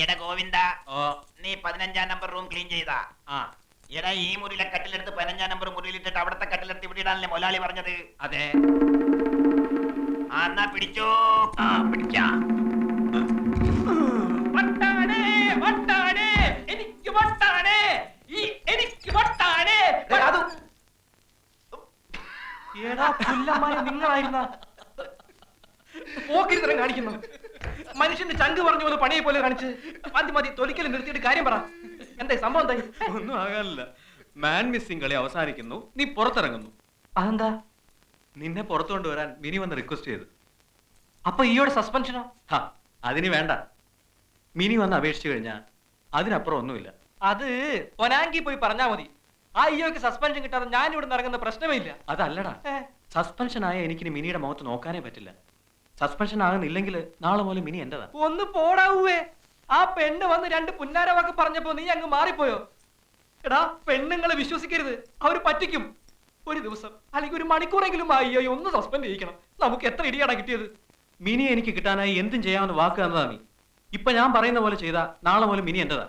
എടാ ഗോവിന്ദ, നീ 15-ാം number room clean ചെയ്താ? എടാ, ഈ മുറിയിലെ കട്ടിലെടുത്ത് 15-ാം നമ്പർ മുറിയിലിട്ടിട്ട് അവിടത്തെ കട്ടിലെടുത്ത് ഇവിടെ ഇടാനല്ലേ മൊലാളി പറഞ്ഞത്? അതെ. എന്നാ പിടിച്ചോ. പിടിക്കാം. നിങ്ങളായിരുന്ന പോക്കിരിത്തരം കാണിക്കുന്നു. മനുഷ്യന്റെ ചങ്ക് പറഞ്ഞ പോലെ പണിയെ പോലെ കാണിച്ച് മതി തൊലിക്കൽ നിർത്തിയിട്ട് കാര്യം പറ. എന്താ സംഭവം? എന്തായി? ഒന്നും ആകാനില്ല. മാൻ മിസ്സിംഗ് കളി അവസാനിക്കുന്നു, നീ പുറത്തിറങ്ങുന്നു. അതെന്താ? നിന്നെ പുറത്തു കൊണ്ടുവരാൻ മിനി വന്ന് റിക്വസ്റ്റ് ചെയ്തു. അപ്പൊ ഈയോടെ സസ്പെൻഷനോ? അതിന് വേണ്ട. മിനി വന്ന് അപേക്ഷിച്ചു കഴിഞ്ഞാൽ അതിനപ്പുറം ഒന്നുമില്ല. അത് പൊനാങ്കി പോയി പറഞ്ഞാ മതി. ആ ഈയോക്ക് സസ്പെൻഷൻ കിട്ടാതെ ഞാൻ ഇവിടെ ഇറങ്ങുന്ന പ്രശ്നമേ ഇല്ല. അതല്ലടാ, സസ്പെൻഷൻ ആയ എനിക്കിനി മിനിയുടെ മുഖത്ത് നോക്കാനേ പറ്റില്ല. സസ്പെൻഷൻ ആകുന്നില്ലെങ്കിൽ നാളെ മുതൽ മിനി എന്റേതാ. ഒന്ന് പോടാവേ. ആ പെണ്ണ് വന്ന് 2 പുന്നാര വാക്ക് പറഞ്ഞപ്പോ നീ അങ്ങ് മാറിപ്പോയോ? എടാ, പെണ്ണുങ്ങളെ വിശ്വസിക്കരുത്, അവര് പറ്റിക്കും. ഒരു ദിവസം അല്ലെങ്കിൽ ഒരു മണിക്കൂറെങ്കിലും അയ്യോ ഒന്ന് സസ്പെൻഡ് ചെയ്യിക്കണം. നമുക്ക് എത്ര ഇടിയാടാ കിട്ടിയത്? മിനി എനിക്ക് കിട്ടാനായി എന്തും ചെയ്യാമെന്ന് വാക്ക് തന്നതാ നീ. ഇപ്പൊ ഞാൻ പറയുന്ന പോലെ ചെയ്താ നാളെ മുതൽ മിനി എന്റേതാ.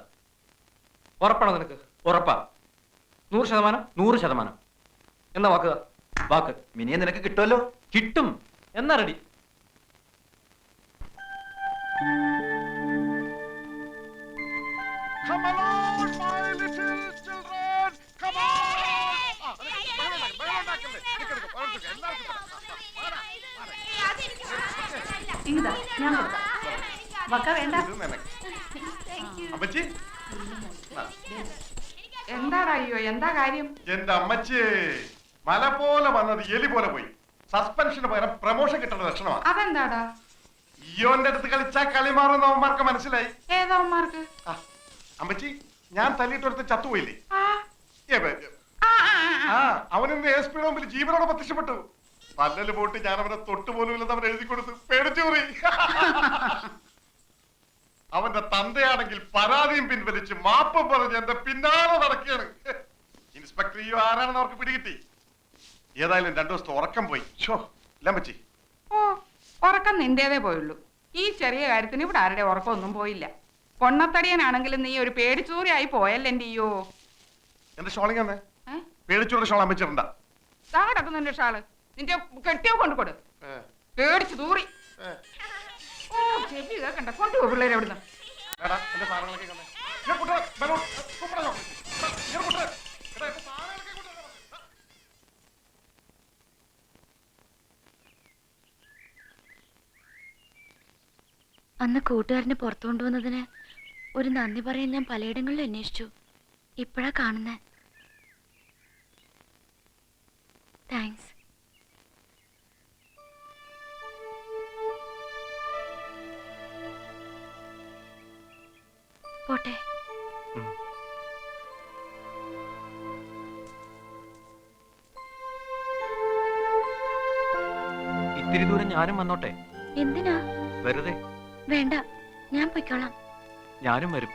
ഉറപ്പാണോ നിനക്ക്? ഉറപ്പാ. 100%? 100%. എന്നാ വാക്കുക? വാക്ക്. മിനിയെ നിനക്ക് കിട്ടുമല്ലോ. കിട്ടും. എന്നാ ready? Come along, my little children! Come on! എന്താണ് അയ്യോ, എന്താ കാര്യം? എന്റെ അമ്മച്ചി മല പോലെ വന്നത് എലി പോലെ പോയി. സസ്പെൻഷന് പകരം പ്രമോഷൻ കിട്ടുന്ന ലക്ഷണമാണ്. അതെന്താടാ? ഇയോന്റെ അടുത്ത് കളിച്ചാ കളി മാറുന്ന അവന്മാർക്ക് മനസ്സിലായി. ഏതവന്മാർക്ക്? അമ്മച്ചി, ഞാൻ തല്ലിയിട്ടൊരുത്ത് ചത്തുപോയില്ലേ? അവനിന്ന് എസ് പിയുടെ മുമ്പിൽ ജീവനോടെ പ്രത്യക്ഷപ്പെട്ടു. പല്ലല് പോയിട്ട് ഞാൻ അവനെ തൊട്ടുപോലും ഇല്ലെന്ന് അവൻ എഴുതി കൊടുത്ത് പേടിച്ചൂറി. അവന്റെ തന്തയാണെങ്കിൽ പരാതിയും പിൻവലിച്ച് മാപ്പ് പറഞ്ഞ് എന്റെ പിന്നാലെ നടക്കുകയാണ്. ഇൻസ്പെക്ടർ ഈ ആരാണെന്ന് അവർക്ക് പിടികിട്ടി. ഏതായാലും 2 ദിവസത്തെ ഉറക്കം പോയി. ലമ്മച്ചി, ഓ, ഉറക്കം നിന്റേതേ പോയുള്ളൂ. ഈ ചെറിയ കാര്യത്തിന് ഇവിടെ ആരുടെ ഉറക്കമൊന്നും പോയില്ല. പൊണ്ണത്തടിയനാണെങ്കിലും നീ ഒരു പേടിച്ചൂറിയായി പോയല്ലേ എന്റെയോ. എന്റെ ഷോളിങ് തന്നെ പേടിച്ചൂടെ ഷോൾ അമ്മച്ചിട്ടുണ്ട. കിടക്കുന്നു എന്റെ ഷാള്. നിന്റെ കെട്ടിയോ കൊണ്ടുകൊടു. പേടിച്ചു തൂറി. ഓ, ചെവി കേക്കണ്ട. കൊണ്ടുപോ പിള്ളേരെ എവിടുന്ന്. അന്ന് കൂട്ടുകാരനെ പുറത്തു കൊണ്ടുവന്നതിന് ഒരു നന്ദി പറയാൻ ഞാൻ പലയിടങ്ങളിലും അന്വേഷിച്ചു. ഇപ്പോഴാ കാണുന്നേ. താങ്ക്സ്. പോട്ടെ. ഇത്തിരി ദൂരം ഞാനും വന്നോട്ടെ? എന്തിനാ? വെറുതെ. വേണ്ട, ഞാൻ പൊയ്ക്കോളാം. ഞാനും വരും.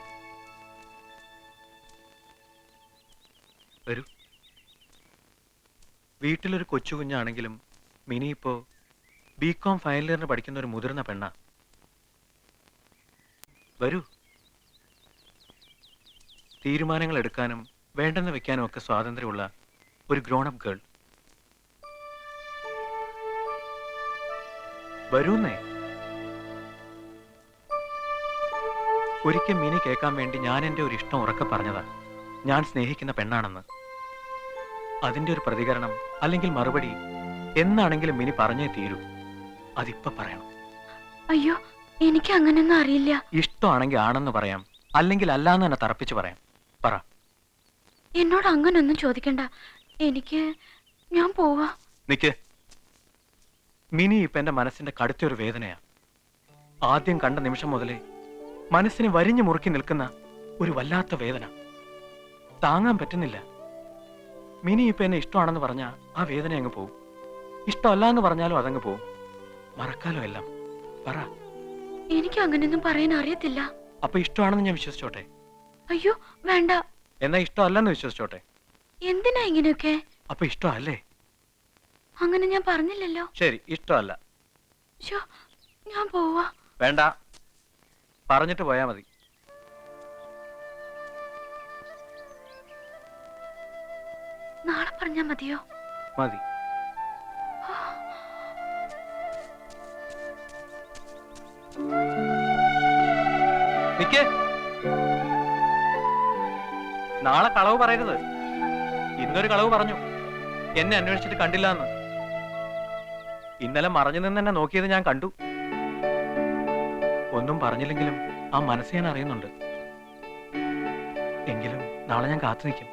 വരൂ. വീട്ടിലൊരു കൊച്ചു കുഞ്ഞാണെങ്കിലും മിനി ഇപ്പോ ബികോം ഫൈനൽ ഇയറിന് പഠിക്കുന്ന ഒരു മുതിർന്ന പെണ്ണാ. വരൂ. തീരുമാനങ്ങൾ എടുക്കാനും വേണ്ടെന്ന് വെക്കാനും ഒക്കെ സ്വാതന്ത്ര്യമുള്ള ഒരു ഗ്രോണപ്പ് ഗേൾ. വരൂന്നേ. ഒരിക്കൽ മിനി കേൾക്കാൻ വേണ്ടി ഞാൻ എൻ്റെ ഒരു ഇഷ്ടം ഉറക്കെ പറഞ്ഞതാ, ഞാൻ സ്നേഹിക്കുന്ന പെണ്ണാണെന്ന്. അതിന്റെ ഒരു പ്രതികരണം അല്ലെങ്കിൽ മറുപടി എന്നാണെങ്കിലും മിനി പറഞ്ഞേ തീരൂ. അതിപ്പോ പറയണം. അയ്യോ, എനിക്ക് അങ്ങനെയൊന്നും അറിയില്ല. ഇഷ്ടമാണെങ്കിൽ ആണെന്ന് പറയാം, അല്ലെങ്കിൽ അല്ലാന്ന് തന്നെ തറപ്പിച്ച് പറയാം. പറ. എന്നോട് അങ്ങനൊന്നും ചോദിക്കണ്ട. ഞാൻ പോവാ. നിക്ക്. മിനി ഇപ്പൊ എന്റെ മനസ്സിന്റെ കടുത്തൊരു വേദനയാ. ആദ്യം കണ്ട നിമിഷം മുതലേ മനസ്സിനെ വരിഞ്ഞു മുറുക്കി നിൽക്കുന്ന ഒരു വല്ലാത്ത വേദന. താങ്ങാൻ പറ്റുന്നില്ല. മിനി ഇപ്പൊ എന്നെ ഇഷ്ടമാണെന്ന് പറഞ്ഞാ ആ വേദന അങ്ങ് പോവും. ഇഷ്ടമല്ല എന്ന് പറഞ്ഞാലും അതങ്ങ് പോവും. മറക്കാലോ എല്ലാം. പറ. എനിക്ക് അങ്ങനെയൊന്നും പറയാൻ അറിയത്തില്ല. അപ്പൊ ഇഷ്ടമാണെന്ന് ഞാൻ വിശ്വസിച്ചോട്ടെ? അയ്യോ വേണ്ട. എന്നാ ഇഷ്ടമല്ലെന്ന് വിശ്വസിച്ചോട്ടെ? എന്തിനാ ഇങ്ങനെയൊക്കെ? അപ്പൊ ഇഷ്ടമല്ലേ? അങ്ങനെ ഞാൻ പറഞ്ഞില്ലല്ലോ. ശരി, ഇഷ്ടമല്ല. ശോ, ഞാൻ പോവാ. വേണ്ട, പറഞ്ഞിട്ട് പോയാ മതി. നാളെ പറഞ്ഞാ മതിയോ? മതി. നിക്ക്. നാളെ കളവ് പറയരുത്. ഇന്നൊരു കളവ് പറഞ്ഞു. എന്നെ അന്വേഷിച്ചിട്ട് കണ്ടില്ല എന്ന്. ഇന്നലെ മറഞ്ഞു നിന്ന് എന്നെ നോക്കിയത് ഞാൻ കണ്ടു. ഒന്നും പറഞ്ഞില്ലെങ്കിലും ആ മനസ്സ് ഞാൻ അറിയുന്നുണ്ട്. എങ്കിലും നാളെ ഞാൻ കാത്തു നിൽക്കും.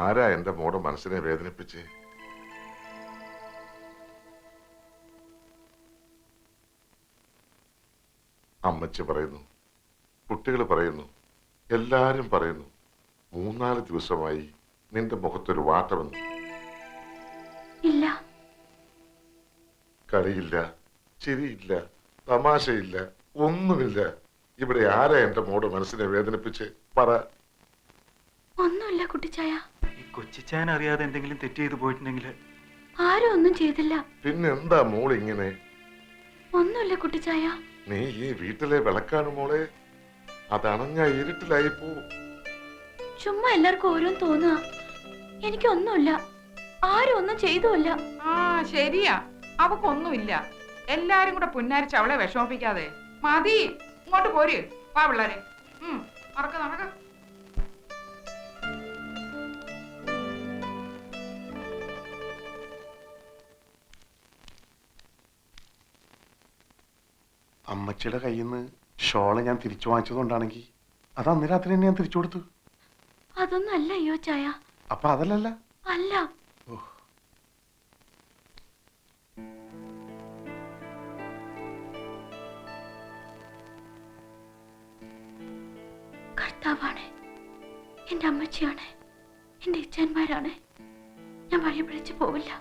ആരാ എന്റെ മോടെ മനസ്സിനെ വേദനിപ്പിച്ച്? അമ്മച്ചി പറയുന്നു, കുട്ടികൾ പറയുന്നു, എല്ലാരും പറയുന്നു, 3-4 ദിവസമായി നിന്റെ മുഖത്തൊരു വാട്ടമെന്ന്. ഇല്ല. കളിയില്ല, ചിരിയില്ല, തമാശയില്ല, ഒന്നുമില്ല. ഇവിടെ ആരാ എന്റെ മോടെ മനസ്സിനെ വേദനിപ്പിച്ച്? പറ. ഒന്നുമില്ല കുട്ടിച്ചായ. ഈ കൊച്ചിച്ചാൻ അറിയാതെ എന്തെങ്കിലും തെറ്റ് ചെയ്തു പോയിട്ടുണ്ടെങ്കിൽ? ആരും ഒന്നും ചെയ്തില്ല. പിന്നെന്താ മോൾ ഇങ്ങനെ? ഒന്നുമില്ല കുട്ടിച്ചായ. നീ ഈ വീട്ടിലെ വിളക്കാണ് മോളെ. അതണഞ്ഞ ഇരുട്ടിലായി പോവും. ചുമ്മാ എല്ലാവർക്കും ഓരോന്ന് തോന്നുക. എനിക്കൊന്നുമില്ല. ആരും ഒന്നും ചെയ്തുമില്ല. ആ ശരിയാ, അവക്കൊന്നുമില്ല. എല്ലാരും കൂടെ പുന്നാരിച്ച് അവളെ വിഷമിപ്പിക്കാതെ. മതി, ഇങ്ങോട്ട് പോര്. വാ പിള്ളേരെ. നടക്ക നടക്ക. അമ്മച്ചിയുടെ കയ്യിൽ നിന്ന് ഷോള് ഞാൻ തിരിച്ചു വാങ്ങിച്ചതുകൊണ്ടാണെങ്കിൽ അത് അന്ന് രാത്രി തന്നെ ഞാൻ തിരിച്ചു കൊടുത്തു. അതൊന്നും അല്ല അയ്യോ ചായ. അപ്പൊ അതല്ലല്ല. അല്ല. കർത്താവാണ്, എന്റെ അമ്മച്ചിയാണ്, എന്റെ ഇച്ഛന്മാരാണ്. ഞാൻ വഴി പിടിച്ചു പോവില്ല.